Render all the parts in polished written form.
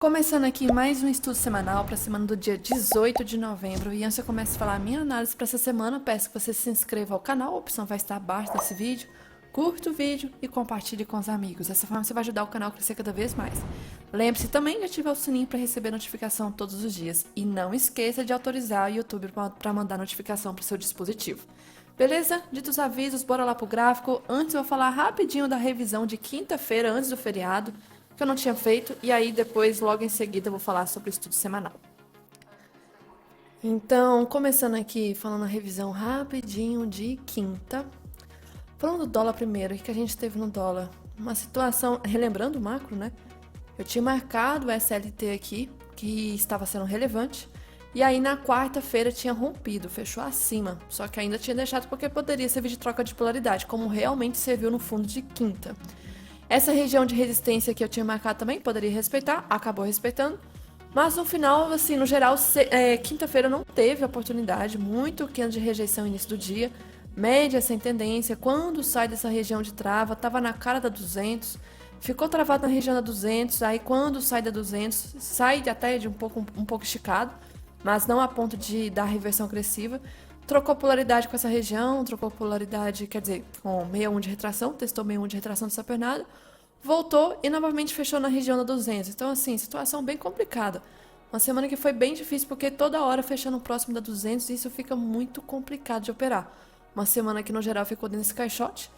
Começando aqui mais um estudo semanal para a semana do dia 18 de novembro. E antes de eu começar a falar a minha análise para essa semana, peço que você se inscreva ao canal, a opção vai estar abaixo desse vídeo. Curta o vídeo e compartilhe com os amigos. Dessa forma você vai ajudar o canal a crescer cada vez mais. Lembre-se também de ativar o sininho para receber notificação todos os dias. E não esqueça de autorizar o YouTube para mandar notificação para o seu dispositivo. Beleza? Dito os avisos, bora lá pro gráfico. Antes eu vou falar rapidinho da revisão de quinta-feira, antes do feriado, que eu não tinha feito, e aí depois, logo em seguida, eu vou falar sobre o estudo semanal. Então, começando aqui, falando a revisão rapidinho de quinta. Falando do dólar primeiro, o que a gente teve no dólar? Uma situação, relembrando o macro, né? Eu tinha marcado o SLT aqui, que estava sendo relevante, e aí na quarta-feira tinha rompido, fechou acima, só que ainda tinha deixado porque poderia servir de troca de polaridade, como realmente serviu no fundo de quinta. Essa região de resistência que eu tinha marcado também, poderia respeitar, acabou respeitando. Mas no final, assim, no geral, quinta-feira não teve oportunidade, muito candle de rejeição no início do dia, média sem tendência, quando sai dessa região de trava, estava na cara da 200, ficou travado na região da 200, aí quando sai da 200, sai até de um pouco esticado, mas não a ponto de dar reversão agressiva. Trocou polaridade com essa região, trocou polaridade, quer dizer, com 61 de retração, testou 61 de retração dessa pernada, voltou e novamente fechou na região da 200. Então, assim, situação bem complicada. Uma semana que foi bem difícil porque toda hora fechando próximo da 200 e isso fica muito complicado de operar. Uma semana que no geral ficou dentro desse caixote,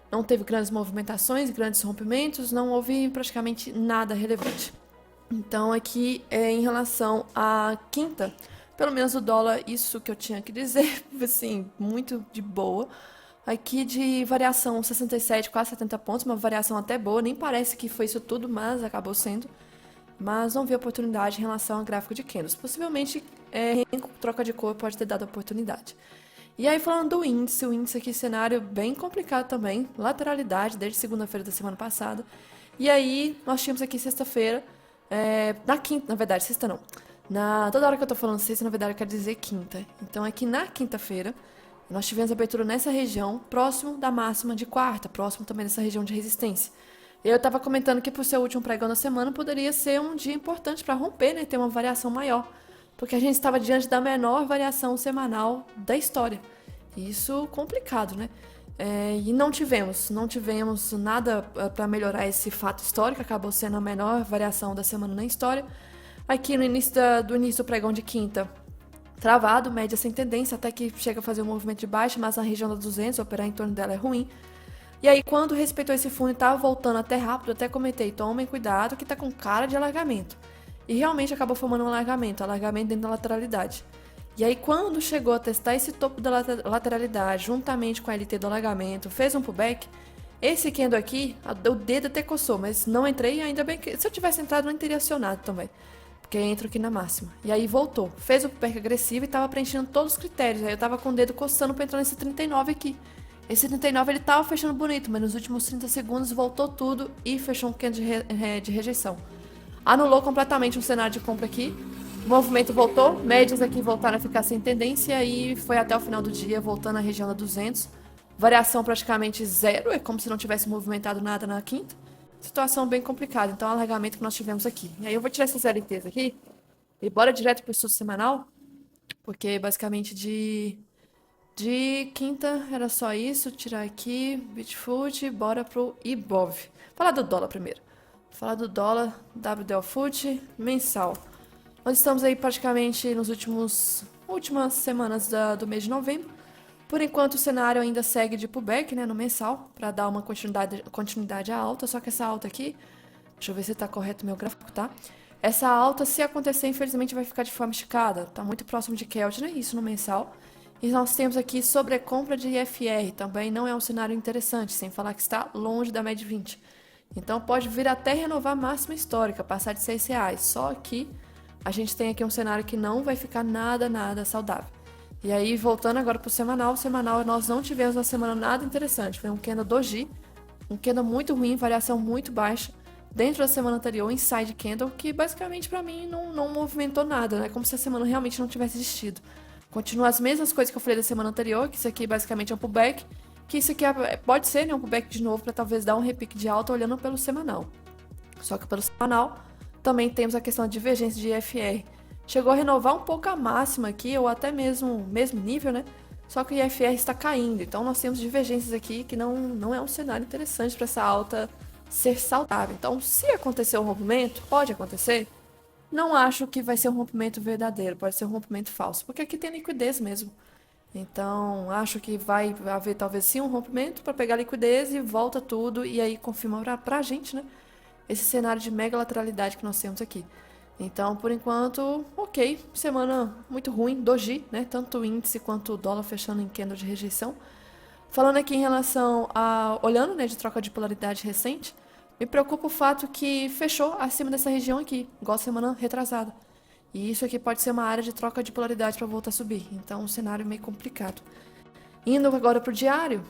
não teve grandes movimentações, grandes rompimentos, não houve praticamente nada relevante. Então, aqui, em relação à quinta, pelo menos o dólar, isso que eu tinha que dizer, assim, muito de boa. Aqui de variação 67, quase 70 pontos, uma variação até boa, nem parece que foi isso tudo, mas acabou sendo. Mas não vi oportunidade em relação ao gráfico de candles. Possivelmente, em troca de cor pode ter dado oportunidade. E aí, falando do índice, o índice aqui, cenário bem complicado também, lateralidade desde segunda-feira da semana passada. E aí, nós tínhamos aqui sexta-feira, na quinta, na verdade, sexta não. Toda hora que eu tô falando sexta, na verdade, eu quero dizer quinta. Então, aqui na quinta-feira, nós tivemos abertura nessa região, próximo da máxima de quarta, próximo também dessa região de resistência. Eu estava comentando que por ser o último pregão da semana, poderia ser um dia importante para romper, né, ter uma variação maior. Porque a gente estava diante da menor variação semanal da história. Isso complicado, né? E não tivemos nada para melhorar esse fato histórico, acabou sendo a menor variação da semana na história. Aqui no início do início do pregão de quinta, travado, média sem tendência, até que chega a fazer um movimento de baixa, mas na região da 200, operar em torno dela é ruim. E aí, quando respeitou esse fundo e estava voltando até rápido, até comentei, tomem cuidado que está com cara de alargamento. E realmente acabou formando um alargamento dentro da lateralidade. E aí, quando chegou a testar esse topo da lateralidade, juntamente com a LT do alargamento, fez um pullback, esse candle aqui, o dedo até coçou, mas não entrei, ainda bem que se eu tivesse entrado não teria acionado também. Porque entro aqui na máxima. E aí voltou. Fez o pullback agressivo e estava preenchendo todos os critérios. Aí eu estava com o dedo coçando para entrar nesse 39 aqui. Esse 39 ele estava fechando bonito, mas nos últimos 30 segundos voltou tudo e fechou um candle de rejeição. Anulou completamente um cenário de compra aqui. O movimento voltou, médias aqui voltaram a ficar sem tendência e foi até o final do dia, voltando à região da 200. Variação praticamente zero, é como se não tivesse movimentado nada na quinta. Situação bem complicada, então é o alargamento que nós tivemos aqui. E aí eu vou tirar essas LTs aqui e bora direto para o estudo semanal, porque basicamente de quinta era só isso, tirar aqui, Bitfoot, bora pro Ibov. Falar do dólar primeiro. Falar do dólar, WDL Foot, mensal. Nós estamos aí praticamente nas últimas semanas do mês de novembro. Por enquanto o cenário ainda segue de pullback, né, no mensal, para dar uma continuidade à alta, só que essa alta aqui, deixa eu ver se está correto o meu gráfico, tá? Essa alta, se acontecer, infelizmente vai ficar de forma esticada, tá muito próximo de Keltner, isso no mensal. E nós temos aqui sobrecompra de IFR, também não é um cenário interessante, sem falar que está longe da média 20. Então pode vir até renovar a máxima histórica, passar de R$6, só que a gente tem aqui um cenário que não vai ficar nada saudável. E aí, voltando agora para o semanal nós não tivemos uma semana nada interessante. Foi um candle doji, um candle muito ruim, variação muito baixa, dentro da semana anterior, inside candle, que basicamente para mim não movimentou nada, né? Como se a semana realmente não tivesse existido. Continua as mesmas coisas que eu falei da semana anterior, que isso aqui basicamente é um pullback, que isso aqui pode ser, né, um pullback de novo para talvez dar um repique de alta olhando pelo semanal. Só que pelo semanal Também temos a questão da divergência de IFR. Chegou a renovar um pouco a máxima aqui, ou até mesmo o mesmo nível, né? Só que o IFR está caindo, então nós temos divergências aqui que não é um cenário interessante para essa alta ser saudável. Então, se acontecer um rompimento, pode acontecer, não acho que vai ser um rompimento verdadeiro, pode ser um rompimento falso, porque aqui tem liquidez mesmo. Então, acho que vai haver talvez sim um rompimento para pegar liquidez e volta tudo e aí confirma pra gente, né? Esse cenário de mega lateralidade que nós temos aqui. Então, por enquanto, ok. Semana muito ruim, doji, né? Tanto o índice quanto o dólar fechando em candle de rejeição. Falando aqui em relação a... Olhando, né, de troca de polaridade recente, me preocupa o fato que fechou acima dessa região aqui, igual a semana retrasada. E isso aqui pode ser uma área de troca de polaridade para voltar a subir. Então, um cenário meio complicado. Indo agora para o diário,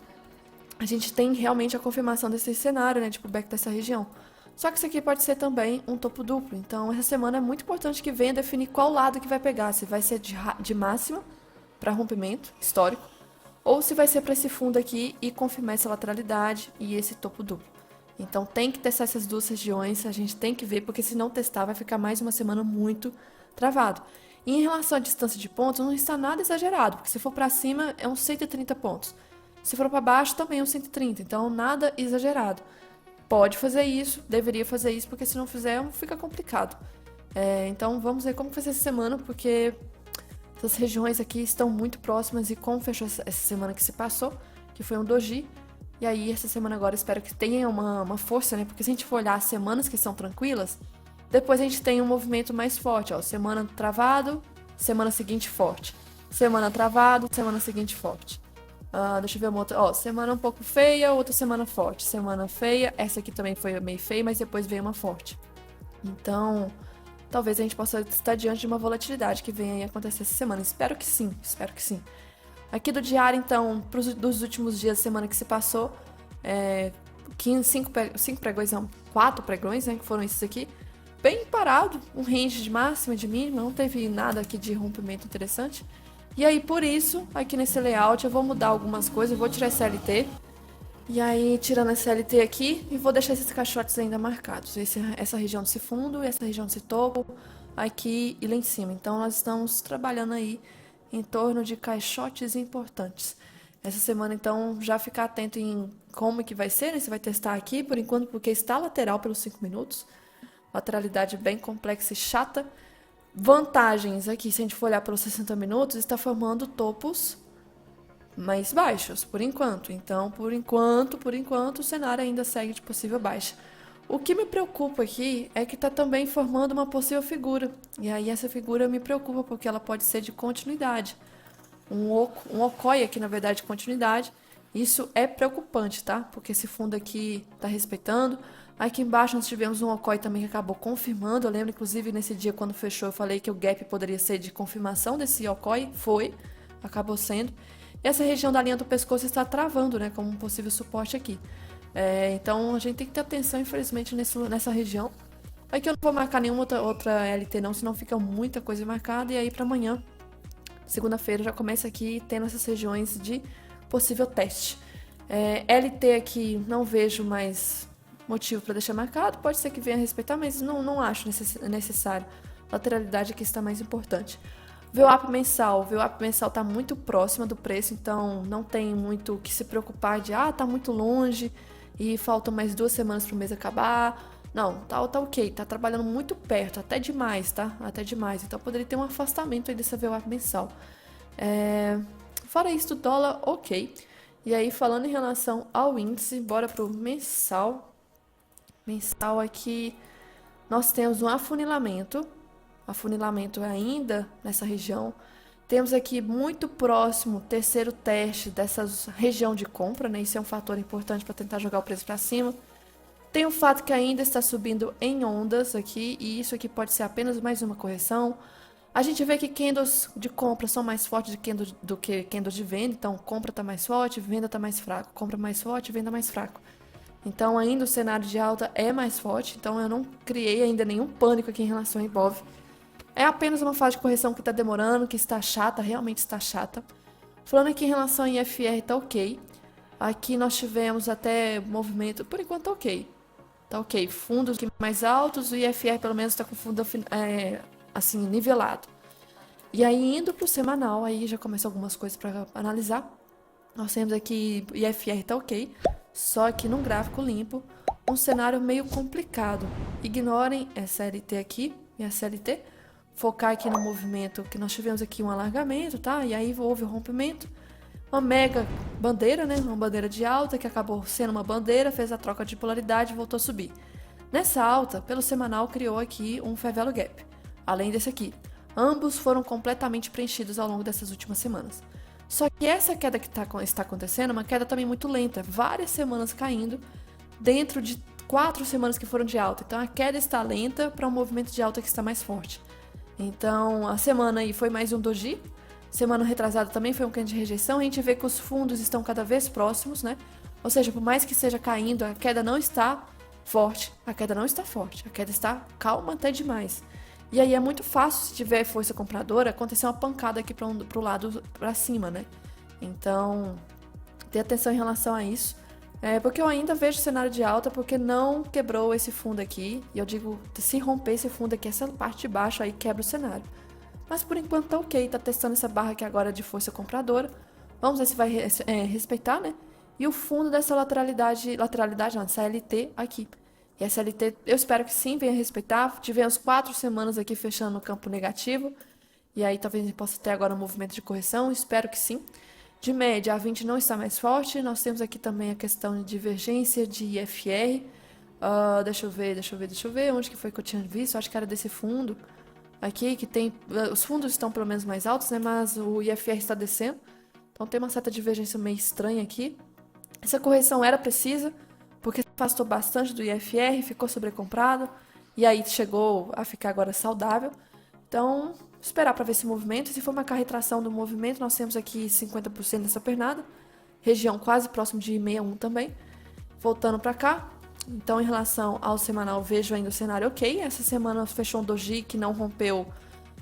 a gente tem realmente a confirmação desse cenário, né, de pullback dessa região. Só que isso aqui pode ser também um topo duplo. Então, essa semana é muito importante que venha definir qual lado que vai pegar. Se vai ser de máxima para rompimento histórico, ou se vai ser para esse fundo aqui e confirmar essa lateralidade e esse topo duplo. Então, tem que testar essas duas regiões, a gente tem que ver, porque se não testar, vai ficar mais uma semana muito travado. E em relação à distância de pontos, não está nada exagerado, porque se for para cima é uns 130 pontos. Se for para baixo, também é uns 130, então nada exagerado. Pode fazer isso, deveria fazer isso, porque se não fizer, fica complicado. Então vamos ver como vai ser essa semana, porque essas regiões aqui estão muito próximas e como fechou essa semana que se passou, que foi um doji, e aí essa semana agora espero que tenha uma força, né? Porque se a gente for olhar as semanas que são tranquilas, depois a gente tem um movimento mais forte, ó, semana travado, semana seguinte forte. Semana travado, semana seguinte forte. Deixa eu ver uma outra. Ó, semana um pouco feia, outra semana forte. Semana feia, essa aqui também foi meio feia, mas depois veio uma forte. Então, talvez a gente possa estar diante de uma volatilidade que venha a acontecer essa semana. Espero que sim, espero que sim. Aqui do diário, então, dos últimos dias da semana que se passou, 5 pregões, não, 4 pregões, né, que foram esses aqui. Bem parado, um range de máxima, de mínima, não teve nada aqui de rompimento interessante. E aí, por isso, aqui nesse layout, eu vou mudar algumas coisas, eu vou tirar essa LT. E aí, tirando essa LT aqui, e vou deixar esses caixotes ainda marcados. Essa região desse fundo, essa região desse topo, aqui e lá em cima. Então, nós estamos trabalhando aí em torno de caixotes importantes. Essa semana, então, já ficar atento em como que vai ser, né? Você vai testar aqui, por enquanto, porque está lateral pelos 5 minutos. Lateralidade bem complexa e chata. Vantagens aqui, se a gente for olhar pelos 60 minutos, está formando topos mais baixos, por enquanto. Então, por enquanto, o cenário ainda segue de possível baixa. O que me preocupa aqui é que está também formando uma possível figura. E aí essa figura me preocupa porque ela pode ser de continuidade. Um okoi aqui, na verdade, de continuidade. Isso é preocupante, tá? Porque esse fundo aqui está respeitando. Aqui embaixo nós tivemos um okoi também que acabou confirmando. Eu lembro, inclusive, nesse dia quando fechou, eu falei que o gap poderia ser de confirmação desse okoi. Foi, acabou sendo. E essa região da linha do pescoço está travando, né? Como um possível suporte aqui. Então, a gente tem que ter atenção, infelizmente, nessa região. Aqui eu não vou marcar nenhuma outra LT não, senão fica muita coisa marcada. E aí, para amanhã, segunda-feira, já começa aqui tendo essas regiões de possível teste. LT aqui, não vejo mais motivo para deixar marcado. Pode ser que venha a respeitar, mas não acho necessário. Lateralidade aqui está mais importante. VWAP mensal. VWAP mensal está muito próxima do preço, então não tem muito o que se preocupar de tá muito longe e faltam mais 2 semanas para o mês acabar. Não, tá ok, tá trabalhando muito perto, até demais, tá? Até demais. Então poderia ter um afastamento aí dessa VWAP mensal. Fora isso, do dólar, ok. E aí, falando em relação ao índice, bora pro mensal. Mensal aqui, nós temos um afunilamento ainda nessa região. Temos aqui muito próximo o terceiro teste dessa região de compra, né? Isso é um fator importante para tentar jogar o preço para cima. Tem o fato que ainda está subindo em ondas aqui, e isso aqui pode ser apenas mais uma correção. A gente vê que candles de compra são mais fortes do que candles de venda, então compra está mais forte, venda está mais fraco, compra mais forte, venda mais fraco. Então ainda o cenário de alta é mais forte, então eu não criei ainda nenhum pânico aqui em relação ao Ibov. É apenas uma fase de correção que está demorando, que está chata, realmente está chata. Falando aqui em relação ao IFR, tá ok. Aqui nós tivemos até movimento, por enquanto tá ok. Tá ok. Fundos aqui mais altos, o IFR pelo menos está com o fundo assim, nivelado. E aí, indo para o semanal, aí já começam algumas coisas para analisar. Nós temos aqui, o IFR tá ok, só que num gráfico limpo, um cenário meio complicado. Ignorem essa LT aqui e a CLT. Focar aqui no movimento, que nós tivemos aqui um alargamento, tá? E aí houve o rompimento. Uma mega bandeira, né? Uma bandeira de alta que acabou sendo uma bandeira, fez a troca de polaridade e voltou a subir. Nessa alta, pelo semanal, criou aqui um Fair Value Gap, além desse aqui. Ambos foram completamente preenchidos ao longo dessas últimas semanas. Só que essa queda que está acontecendo é uma queda também muito lenta, várias semanas caindo, dentro de 4 semanas que foram de alta. Então a queda está lenta para um movimento de alta que está mais forte. Então a semana aí foi mais um doji, semana retrasada também foi um canto de rejeição, a gente vê que os fundos estão cada vez próximos, né? Ou seja, por mais que esteja caindo, a queda não está forte, a queda está calma até demais. E aí é muito fácil, se tiver força compradora, acontecer uma pancada aqui pro lado para cima, né? Então, ter atenção em relação a isso. Porque eu ainda vejo cenário de alta porque não quebrou esse fundo aqui. E eu digo, se romper esse fundo aqui, essa parte de baixo aí quebra o cenário. Mas por enquanto tá ok, tá testando essa barra aqui agora de força compradora. Vamos ver se vai respeitar, né? E o fundo dessa lateralidade não, dessa LT aqui. E essa LT, eu espero que sim, venha respeitar. Tivemos 4 semanas aqui fechando no campo negativo. E aí talvez a gente possa ter agora um movimento de correção, espero que sim. De média, a 20 não está mais forte. Nós temos aqui também a questão de divergência de IFR. Deixa eu ver. Onde que foi que eu tinha visto? Acho que era desse fundo. Aqui, que tem... Os fundos estão pelo menos mais altos, né? Mas o IFR está descendo. Então tem uma certa divergência meio estranha aqui. Essa correção era precisa, porque afastou bastante do IFR, ficou sobrecomprado. E aí chegou a ficar agora saudável. Então, esperar para ver esse movimento. Se for marcar a retração do movimento, nós temos aqui 50% dessa pernada. Região quase próximo de 61 também. Voltando para cá. Então, em relação ao semanal, vejo ainda o cenário ok. Essa semana fechou um doji que não rompeu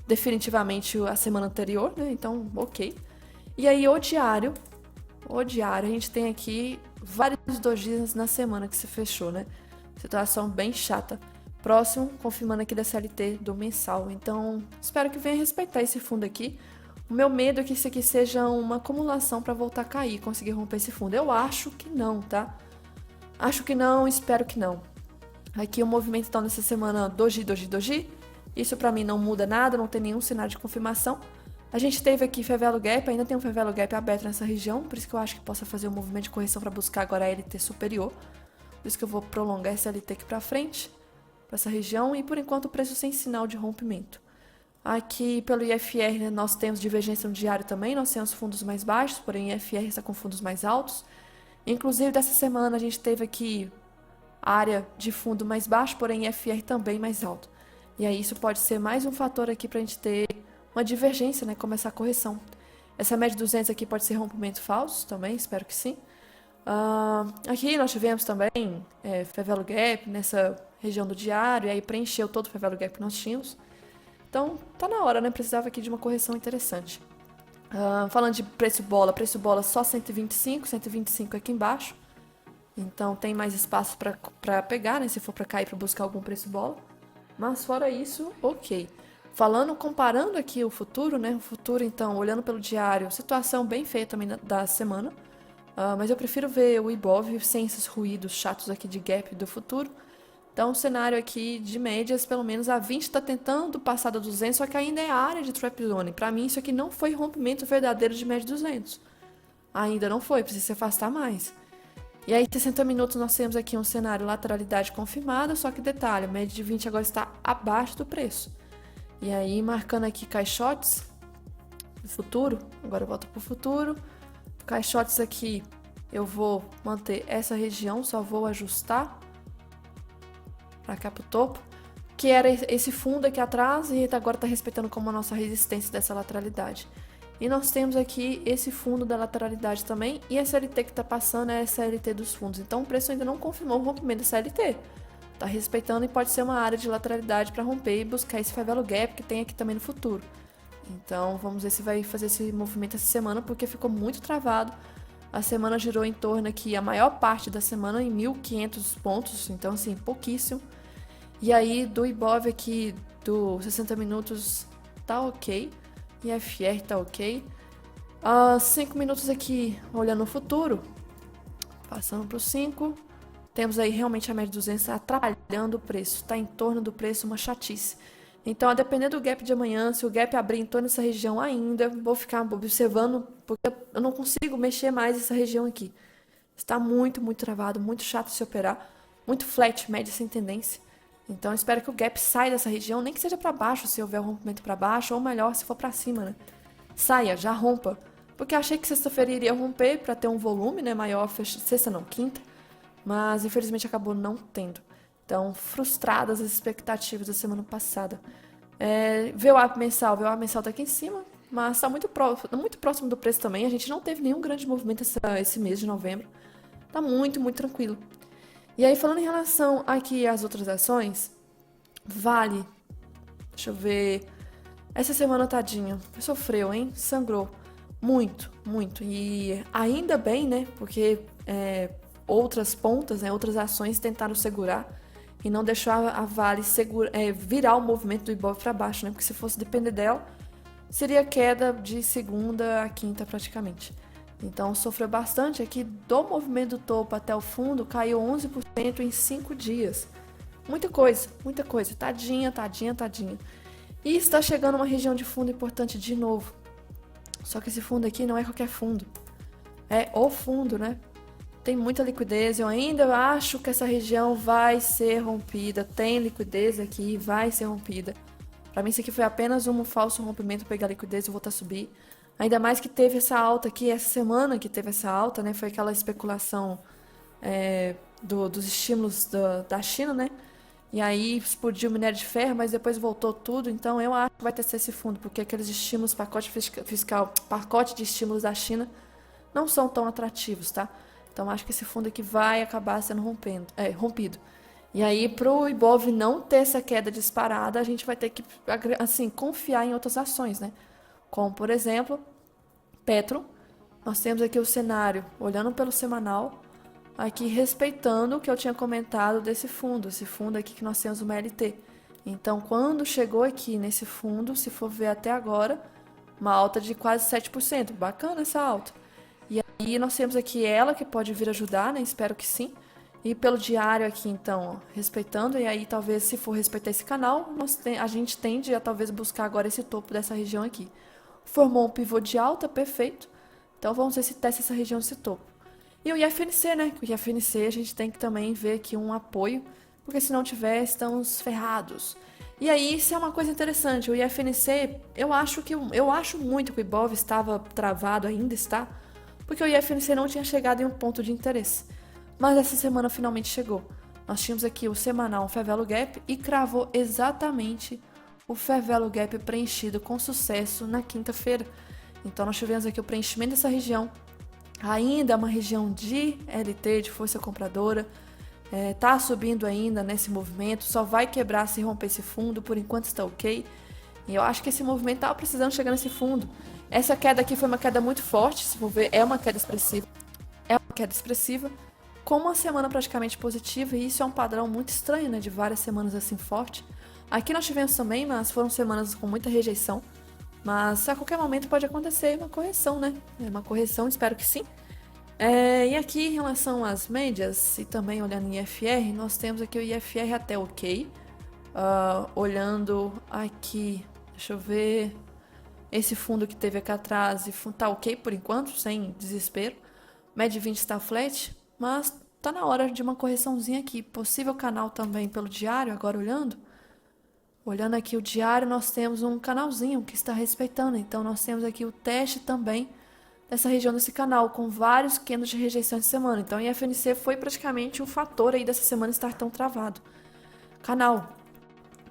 definitivamente a semana anterior, né? Então, ok. E aí, o diário, a gente tem aqui vários dojis na semana que se fechou, né? Situação bem chata. Próximo, confirmando aqui da CLT do mensal. Então, espero que venha respeitar esse fundo aqui. O meu medo é que isso aqui seja uma acumulação para voltar a cair, conseguir romper esse fundo. Eu acho que não, tá? Acho que não, espero que não. Aqui o movimento então nessa semana doji. Isso para mim não muda nada, não tem nenhum cenário de confirmação. A gente teve aqui Fair Value Gap, ainda tem um Fair Value Gap aberto nessa região, por isso que eu acho que possa fazer um movimento de correção para buscar agora a LT superior. Por isso que eu vou prolongar essa LT aqui para frente, para essa região, e por enquanto o preço sem sinal de rompimento. Aqui pelo IFR, né, nós temos divergência no diário também, nós temos fundos mais baixos, porém o IFR está com fundos mais altos. Inclusive dessa semana a gente teve aqui área de fundo mais baixo, porém IFR também mais alto. E aí isso pode ser mais um fator aqui para a gente ter uma divergência, né, começar a correção. Essa média de 200 aqui pode ser rompimento falso também, espero que sim. Aqui nós tivemos também Fair Value Gap nessa região do diário, e aí preencheu todo o Fair Value Gap que nós tínhamos. Então, tá na hora, né? Precisava aqui de uma correção interessante. Falando de preço bola só 125 aqui embaixo. Então tem mais espaço para pegar, né? Se for para cair para buscar algum preço bola. Mas fora isso, ok. Comparando aqui o futuro, né? O futuro, então, olhando pelo diário, situação bem feia também da semana. Mas eu prefiro ver o Ibov sem esses ruídos chatos aqui de gap do futuro. Então, o cenário aqui de médias, pelo menos a 20 está tentando passar da 200, só que ainda é a área de trap zone. Para mim, isso aqui não foi rompimento verdadeiro de média 200. Ainda não foi, precisa se afastar mais. E aí, 60 minutos, nós temos aqui um cenário lateralidade confirmada, só que detalhe, a média de 20 agora está abaixo do preço. E aí, marcando aqui caixotes do futuro, agora eu volto para o futuro. Caixotes aqui, eu vou manter essa região, só vou ajustar para cá pro topo, que era esse fundo aqui atrás e agora está respeitando como a nossa resistência dessa lateralidade. E nós temos aqui esse fundo da lateralidade também, e essa LT que está passando é essa LT dos fundos. Então o preço ainda não confirmou o rompimento dessa LT. Está respeitando e pode ser uma área de lateralidade para romper e buscar esse Fair Value Gap que tem aqui também no futuro. Então vamos ver se vai fazer esse movimento essa semana, porque ficou muito travado. A semana girou em torno aqui, a maior parte da semana em 1.500 pontos, então assim, pouquíssimo. E aí do Ibov aqui, do 60 minutos, tá ok. IFR tá ok. 5 minutos aqui, olhando o futuro, passando para os 5. Temos aí realmente a média de 200 atrapalhando o preço, está em torno do preço, uma chatice. Então, a depender do gap de amanhã, se o gap abrir em torno dessa região ainda, vou ficar observando, porque eu não consigo mexer mais essa região aqui. Está muito, muito travado, muito chato de se operar, muito flat, média sem tendência. Então, espero que o gap saia dessa região, nem que seja para baixo, se houver um rompimento para baixo, ou melhor, se for para cima, né? Saia, já rompa. Porque eu achei que sexta-feira iria romper para ter um volume, né, maior, sexta não, quinta, mas infelizmente acabou não tendo. Então, frustradas as expectativas da semana passada. VWAP mensal tá aqui em cima, mas está muito próximo do preço também. A gente não teve nenhum grande movimento esse mês de novembro. Tá muito, muito tranquilo. E aí, falando em relação aqui às outras ações, Vale, deixa eu ver. Essa semana, tadinho, sofreu, hein? Sangrou. Muito, muito. E ainda bem, né? Porque outras pontas, né? Outras ações tentaram segurar e não deixar a Vale virar o movimento do Ibov para baixo, né? Porque se fosse depender dela, seria queda de segunda a quinta praticamente. Então sofreu bastante aqui do movimento do topo até o fundo, caiu 11% em 5 dias. Muita coisa, muita coisa. Tadinha, tadinha, tadinha. E está chegando uma região de fundo importante de novo. Só que esse fundo aqui não é qualquer fundo. É o fundo, né? Tem muita liquidez. Eu ainda acho que essa região vai ser rompida. Tem liquidez aqui, vai ser rompida. Para mim isso aqui foi apenas um falso rompimento, pegar liquidez e voltar a subir. Ainda mais que teve essa alta aqui, essa semana que teve essa alta, né? Foi aquela especulação dos estímulos da China, né? E aí explodiu o minério de ferro, mas depois voltou tudo. Então eu acho que vai ter esse fundo, porque aqueles estímulos, pacote fiscal, pacote de estímulos da China não são tão atrativos, tá? Então acho que esse fundo aqui vai acabar sendo rompido. E aí, pro Ibov não ter essa queda disparada, a gente vai ter que, assim, confiar em outras ações, né? Como, por exemplo, Petro. Nós temos aqui o cenário, olhando pelo semanal, aqui respeitando o que eu tinha comentado desse fundo, esse fundo aqui que nós temos uma LT. Então, quando chegou aqui nesse fundo, se for ver até agora, uma alta de quase 7%. Bacana essa alta. E aí nós temos aqui ela que pode vir ajudar, né? Espero que sim. E pelo diário aqui, então, ó, respeitando, e aí talvez se for respeitar esse canal, a gente tende a talvez buscar agora esse topo dessa região aqui. Formou um pivô de alta, perfeito. Então vamos ver se testa essa região desse topo. E o IFNC, né? O IFNC a gente tem que também ver aqui um apoio, porque se não tiver, estamos ferrados. E aí, isso é uma coisa interessante. O IFNC, eu acho muito que o Ibov estava travado, ainda está, porque o IFNC não tinha chegado em um ponto de interesse. Mas essa semana finalmente chegou. Nós tínhamos aqui o semanal Fair Value Gap e cravou exatamente o Fair Value Gap preenchido com sucesso na quinta-feira. Então nós tivemos aqui o preenchimento dessa região. Ainda é uma região de LT, de força compradora. Tá subindo ainda nesse movimento. Só vai quebrar se romper esse fundo. Por enquanto está ok. E eu acho que esse movimento estava precisando chegar nesse fundo. Essa queda aqui foi uma queda muito forte. Se for ver, é uma queda expressiva. Com uma semana praticamente positiva, e isso é um padrão muito estranho, né? De várias semanas assim forte. Aqui nós tivemos também, mas foram semanas com muita rejeição. Mas a qualquer momento pode acontecer uma correção, né? Uma correção, espero que sim. E aqui em relação às médias, e também olhando em IFR, nós temos aqui o IFR até ok. Olhando aqui, deixa eu ver, esse fundo que teve aqui atrás, tá ok por enquanto, sem desespero. Média 20 está flat, mas tá na hora de uma correçãozinha aqui. Possível canal também pelo diário, agora olhando aqui o diário, nós temos um canalzinho que está respeitando. Então, nós temos aqui o teste também dessa região desse canal, com vários candles de rejeição de semana. Então, o IFNC foi praticamente o fator aí dessa semana estar tão travado. Canal,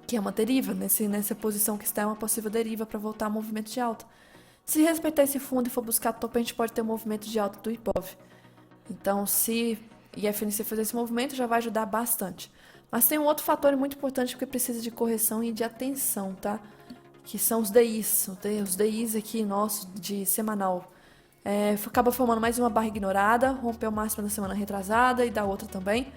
que é uma deriva, nessa posição que está, é uma possível deriva para voltar a movimento de alta. Se respeitar esse fundo e for buscar topo, a gente pode ter um movimento de alta do Ibov. Então, se IFNC fazer esse movimento, já vai ajudar bastante. Mas tem um outro fator muito importante que precisa de correção e de atenção, tá? Que são os DIs. Os DIs aqui nossos de semanal. Acaba formando mais uma barra ignorada, rompeu o máximo da semana retrasada e da outra também.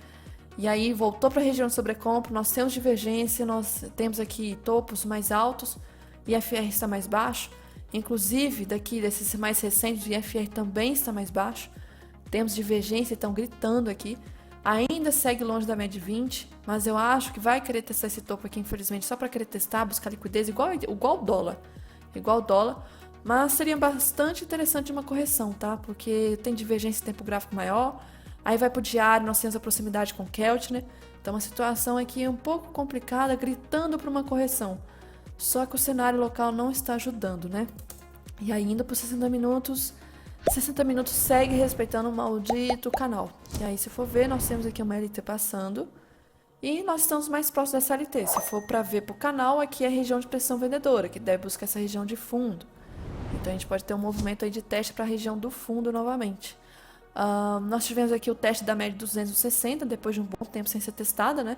E aí voltou para a região de sobrecompra, nós temos divergência, nós temos aqui topos mais altos, IFR está mais baixo. Inclusive, daqui desses mais recentes, o IFR também está mais baixo. Temos divergência, estão gritando aqui. Ainda segue longe da média de 20, mas eu acho que vai querer testar esse topo aqui, infelizmente, só para querer testar, buscar liquidez, igual o dólar. Igual o dólar. Mas seria bastante interessante uma correção, tá? Porque tem divergência em tempo gráfico maior. Aí vai pro diário, nós temos a proximidade com o Keltner. Então a situação aqui é um pouco complicada, gritando para uma correção. Só que o cenário local não está ajudando, né? E ainda por 60 minutos segue respeitando o maldito canal. E aí, se for ver, nós temos aqui uma LT passando. E nós estamos mais próximos dessa LT. Se for para ver pro canal, aqui é a região de pressão vendedora, que deve buscar essa região de fundo. Então a gente pode ter um movimento aí de teste para a região do fundo novamente. Nós tivemos aqui o teste da média 260, depois de um bom tempo sem ser testada, né?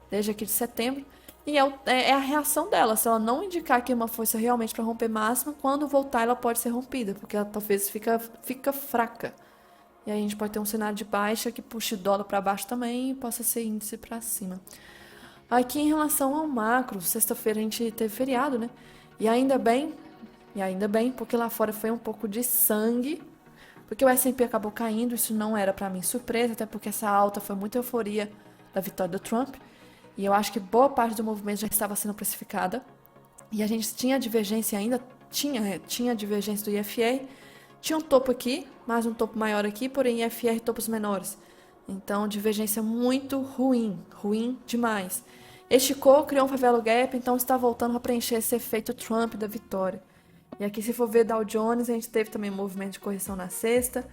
Desde aqui de setembro. E é a reação dela. Se ela não indicar que é uma força realmente para romper máxima, quando voltar ela pode ser rompida, porque ela talvez fica fraca. E aí a gente pode ter um cenário de baixa que puxe o dólar para baixo também e possa ser índice para cima. Aqui em relação ao macro, sexta-feira a gente teve feriado, né? E ainda bem, porque lá fora foi um pouco de sangue, porque o S&P acabou caindo, isso não era para mim surpresa, até porque essa alta foi muita euforia da vitória do Trump, e eu acho que boa parte do movimento já estava sendo precificada, e a gente tinha divergência ainda, tinha divergência do IFR, tinha um topo aqui, mais um topo maior aqui, porém IFR topos menores, então divergência muito ruim demais. Esticou, criou um favela gap, então está voltando a preencher esse efeito Trump da vitória. E aqui, se for ver Dow Jones, a gente teve também um movimento de correção na sexta.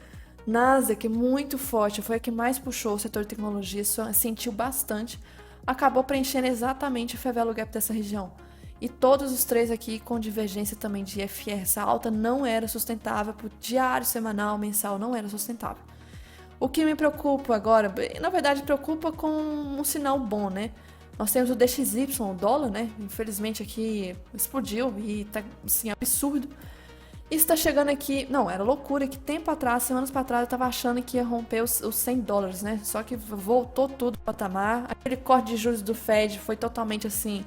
Nasdaq, muito forte, foi a que mais puxou o setor de tecnologia, sentiu bastante. Acabou preenchendo exatamente o favela gap dessa região. E todos os três aqui com divergência também de IFR. Essa alta não era sustentável, para o diário, semanal, mensal, não era sustentável. O que me preocupa agora, na verdade, preocupa com um sinal bom, né? Nós temos o DXY, o dólar, né? Infelizmente aqui explodiu e tá assim, absurdo. Isso tá chegando aqui. Não, era loucura que tempo atrás, semanas para trás, eu tava achando que ia romper os $100, né? Só que voltou tudo pro patamar. Aquele corte de juros do Fed foi totalmente assim,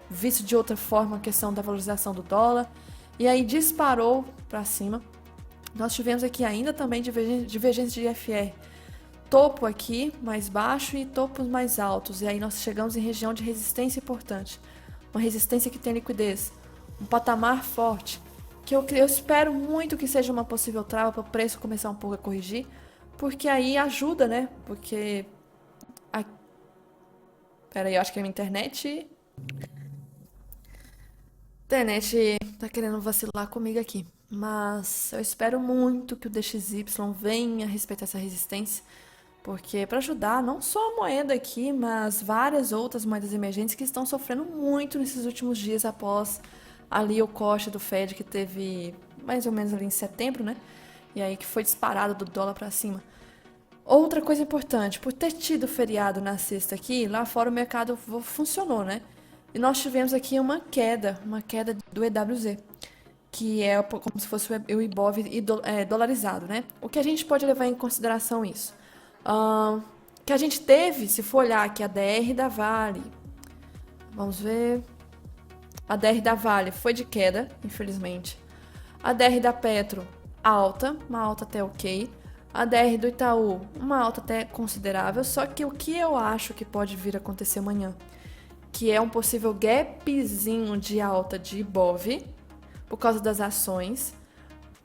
visto de outra forma a questão da valorização do dólar. E aí disparou para cima. Nós tivemos aqui ainda também divergência de IFR. Topo aqui mais baixo e topos mais altos. E aí nós chegamos em região de resistência importante. Uma resistência que tem liquidez. Um patamar forte. Que eu espero muito que seja uma possível trava para o preço começar um pouco a corrigir. Porque aí ajuda, né? Porque... Pera aí, eu acho que a minha internet... Internet tá querendo vacilar comigo aqui. Mas eu espero muito que o DXY venha respeitar essa resistência. Porque para ajudar não só a moeda aqui, mas várias outras moedas emergentes que estão sofrendo muito nesses últimos dias após ali o corte do Fed que teve mais ou menos ali em setembro, né? E aí que foi disparado do dólar para cima. Outra coisa importante, por ter tido feriado na sexta aqui, lá fora o mercado funcionou, né? E nós tivemos aqui uma queda do EWZ, que é como se fosse o Ibov dolarizado, né? O que a gente pode levar em consideração isso? Que a gente teve, se for olhar aqui a DR da Vale, vamos ver, a DR da Vale foi de queda, infelizmente. A DR da Petro, alta, uma alta até ok. A DR do Itaú, uma alta até considerável, só que o que eu acho que pode vir a acontecer amanhã, que é um possível gapzinho de alta de Ibov, por causa das ações.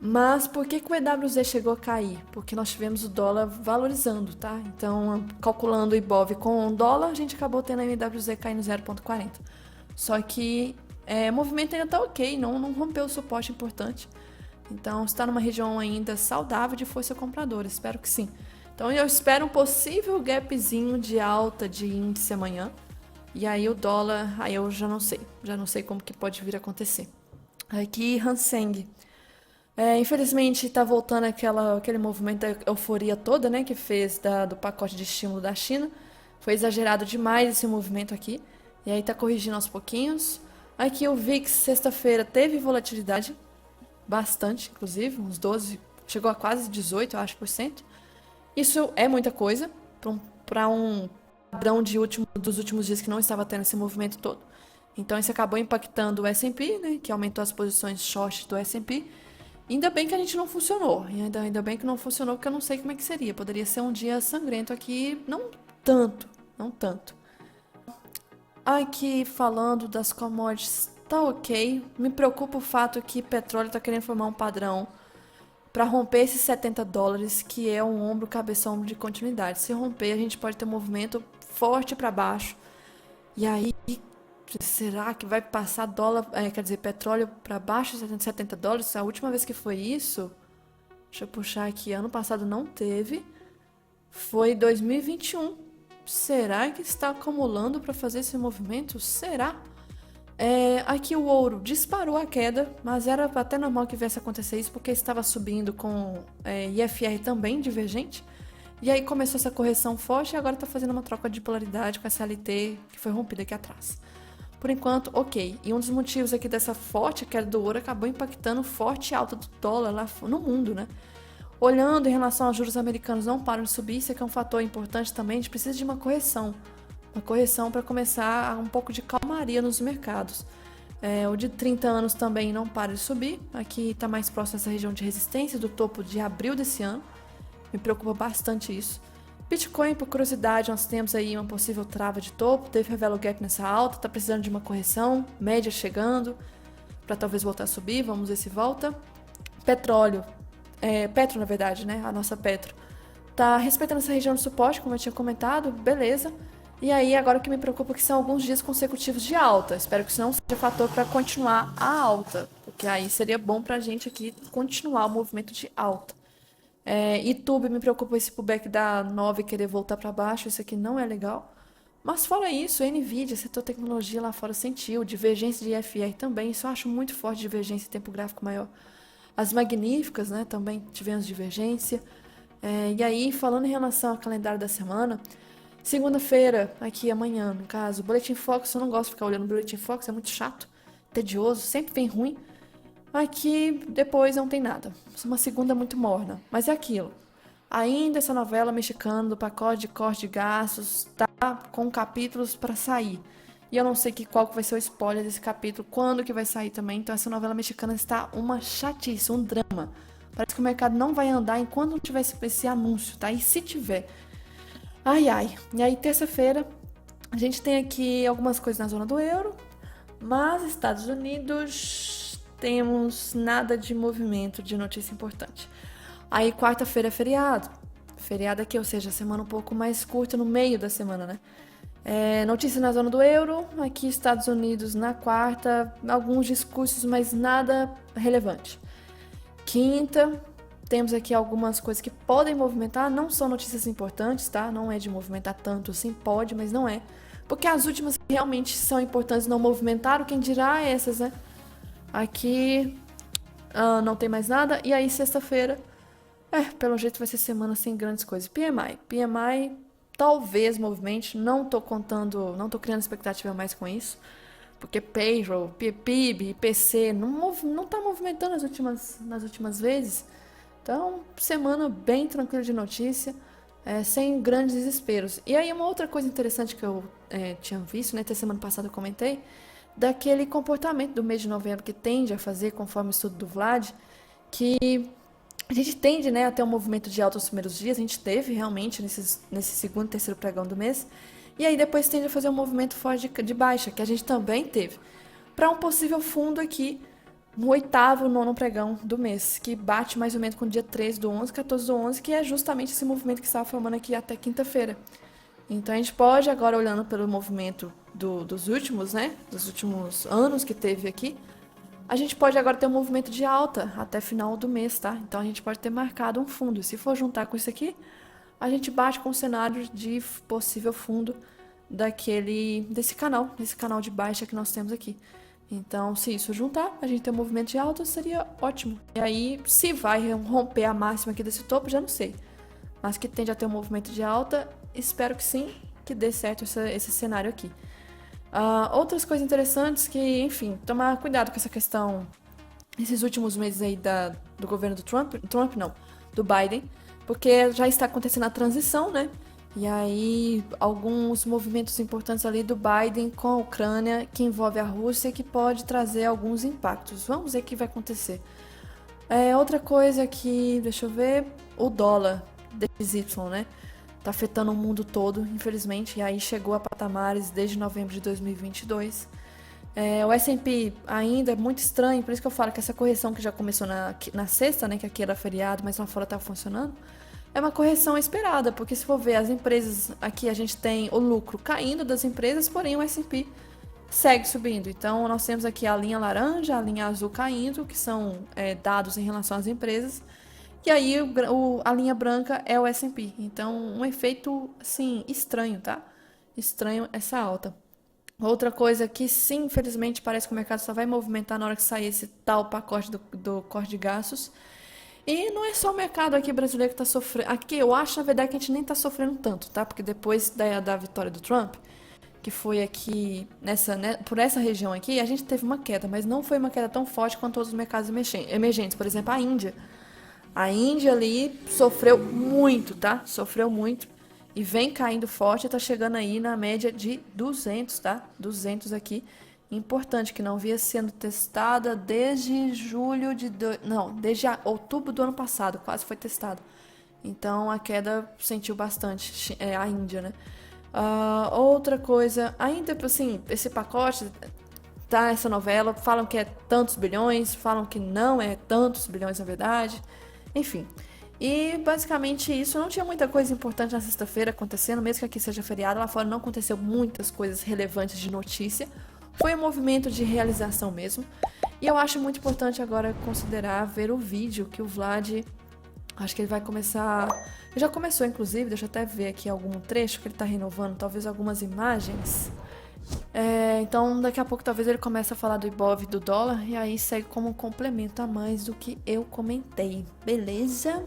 Mas por que o EWZ chegou a cair? Porque nós tivemos o dólar valorizando, tá? Então, calculando o Ibov com o dólar, a gente acabou tendo a MWZ caindo 0,40. Só que o movimento ainda tá ok, não rompeu o suporte importante. Então, está numa região ainda saudável de força compradora, espero que sim. Então, eu espero um possível gapzinho de alta de índice amanhã. E aí o dólar, aí eu já não sei como que pode vir a acontecer. Aqui, Hang Seng. Infelizmente está voltando aquele movimento da euforia toda, né, que fez do pacote de estímulo da China. Foi exagerado demais esse movimento aqui. E aí está corrigindo aos pouquinhos. Aqui o VIX, sexta-feira, teve volatilidade. bastante, inclusive, uns 12, chegou a quase 18, eu acho, por cento. Isso é muita coisa para um padrão dos últimos dias que não estava tendo esse movimento todo. Então isso acabou impactando o S&P, né, que aumentou as posições short do S&P. Ainda bem que a gente não funcionou. E ainda bem que não funcionou, porque eu não sei como é que seria. Poderia ser um dia sangrento aqui, não tanto, não tanto. Aqui falando das commodities, tá ok. Me preocupa o fato que petróleo está querendo formar um padrão para romper esses $70, que é um ombro, cabeça, ombro de continuidade. Se romper, a gente pode ter um movimento forte para baixo. E aí, será que vai passar dólar, quer dizer, petróleo para baixo de $70? A última vez que foi isso, deixa eu puxar aqui, ano passado não teve, foi 2021. Será que está acumulando para fazer esse movimento? Será? Aqui o ouro disparou a queda, mas era até normal que viesse acontecer isso, porque estava subindo com IFR também divergente. E aí começou essa correção forte e agora está fazendo uma troca de polaridade com essa LT que foi rompida aqui atrás. Por enquanto, ok. E um dos motivos aqui dessa forte queda do ouro acabou impactando forte alta do dólar lá no mundo, né? Olhando em relação aos juros americanos, não param de subir, isso aqui é um fator importante também, a gente precisa de uma correção. Uma correção para começar um pouco de calmaria nos mercados. O de 30 anos também não para de subir, aqui está mais próximo dessa região de resistência, do topo de abril desse ano. Me preocupa bastante isso. Bitcoin, por curiosidade, nós temos aí uma possível trava de topo, teve revela o gap nessa alta, está precisando de uma correção, média chegando, para talvez voltar a subir, vamos ver se volta. Petróleo, Petro na verdade, né, a nossa Petro, tá respeitando essa região de suporte, como eu tinha comentado, beleza. E aí, agora o que me preocupa é que são alguns dias consecutivos de alta, espero que isso não seja fator para continuar a alta, porque aí seria bom para a gente aqui continuar o movimento de alta. YouTube me preocupa esse pullback da 9 querer voltar para baixo, isso aqui não é legal. Mas fora isso, Nvidia, setor tecnologia lá fora sentiu, divergência de IFR também, isso eu acho muito forte, divergência em tempo gráfico maior. As magníficas, né, também tivemos divergência. E aí, falando em relação ao calendário da semana, segunda-feira, aqui amanhã, no caso, Boletim Fox, eu não gosto de ficar olhando o Boletim Fox, é muito chato, tedioso, sempre vem ruim. Aqui depois não tem nada. Uma segunda muito morna. Mas é aquilo. Ainda essa novela mexicana do pacote de corte de gastos tá com capítulos para sair. E eu não sei qual que vai ser o spoiler desse capítulo, quando que vai sair também. Então essa novela mexicana está uma chatice, um drama. Parece que o mercado não vai andar enquanto não tiver esse anúncio, tá? E se tiver. Ai, ai. E aí terça-feira a gente tem aqui algumas coisas na zona do euro. Mas Estados Unidos... temos nada de movimento, de notícia importante. Aí quarta-feira é feriado. Feriado aqui, ou seja, semana um pouco mais curta no meio da semana, né? Notícia na zona do euro. Aqui Estados Unidos na quarta. Alguns discursos, mas nada relevante. Quinta, temos aqui algumas coisas que podem movimentar. Não são notícias importantes, tá? Não é de movimentar tanto assim, pode, mas não é. Porque as últimas que realmente são importantes não movimentaram. Quem dirá essas, né? Aqui não tem mais nada. E aí, sexta-feira, pelo jeito vai ser semana sem grandes coisas. PMI talvez movimente. Não tô criando expectativa mais com isso. Porque payroll, PIB, IPC, não tá movimentando nas últimas vezes. Então, semana bem tranquila de notícia, sem grandes desesperos. E aí, uma outra coisa interessante que eu tinha visto, né, até semana passada eu comentei, daquele comportamento do mês de novembro que tende a fazer, conforme o estudo do Vlad, que a gente tende, né, a ter um movimento de alta nos primeiros dias, a gente teve realmente nesse segundo e terceiro pregão do mês, e aí depois tende a fazer um movimento forte de baixa, que a gente também teve, para um possível fundo aqui no oitavo, nono pregão do mês, que bate mais ou menos com o dia 13 do 11, 14 do 11, que é justamente esse movimento que estava formando aqui até quinta-feira. Então a gente pode, agora olhando pelo movimento dos últimos, né, dos últimos anos que teve aqui, a gente pode agora ter um movimento de alta até final do mês, tá? Então a gente pode ter marcado um fundo. E se for juntar com isso aqui, a gente bate com o cenário de possível fundo desse canal de baixa que nós temos aqui. Então, se isso juntar, a gente ter um movimento de alta, seria ótimo. E aí, se vai romper a máxima aqui desse topo, já não sei. Mas que tende a ter um movimento de alta, espero que sim, que dê certo esse cenário aqui. Outras coisas interessantes que, enfim, tomar cuidado com essa questão esses últimos meses aí do governo do Trump não, do Biden, porque já está acontecendo a transição, né? E aí, alguns movimentos importantes ali do Biden com a Ucrânia, que envolve a Rússia, que pode trazer alguns impactos. Vamos ver o que vai acontecer. Outra coisa que, deixa eu ver, o dólar DXY, né? Tá afetando o mundo todo, infelizmente, e aí chegou a patamares desde novembro de 2022. O S&P ainda é muito estranho, por isso que eu falo que essa correção que já começou na sexta, né, que aqui era feriado, mas lá fora tá funcionando, é uma correção esperada, porque se for ver as empresas, aqui a gente tem o lucro caindo das empresas, porém o S&P segue subindo. Então nós temos aqui a linha laranja, a linha azul caindo, que são dados em relação às empresas, e aí a linha branca é o S&P. Então um efeito assim estranho, tá? Estranho essa alta. Outra coisa que sim, infelizmente, parece que o mercado só vai movimentar na hora que sair esse tal pacote do corte de gastos. E não é só o mercado aqui brasileiro que está sofrendo. Aqui eu acho, na verdade, que a gente nem está sofrendo tanto, tá? Porque depois da vitória do Trump, que foi aqui por essa região aqui, a gente teve uma queda, mas não foi uma queda tão forte quanto outros mercados emergentes. Por exemplo, a Índia. A Índia ali sofreu muito, tá? Sofreu muito. E vem caindo forte, tá chegando aí na média de 200, tá? 200 aqui. Importante, que não via sendo testada desde desde outubro do ano passado, quase foi testado. Então a queda sentiu bastante, a Índia, né? Outra coisa, ainda assim, esse pacote, tá? Essa novela, falam que é tantos bilhões, falam que não é tantos bilhões na verdade. Enfim. E basicamente isso, não tinha muita coisa importante na sexta-feira acontecendo, mesmo que aqui seja feriado, lá fora não aconteceu muitas coisas relevantes de notícia. Foi um movimento de realização mesmo. E eu acho muito importante agora considerar ver o vídeo que o Vlad, acho que ele vai começar, ele já começou inclusive, deixa eu até ver aqui algum trecho que ele tá renovando, talvez algumas imagens. Então daqui a pouco talvez ele comece a falar do Ibov e do dólar e aí segue como um complemento a mais do que eu comentei, beleza?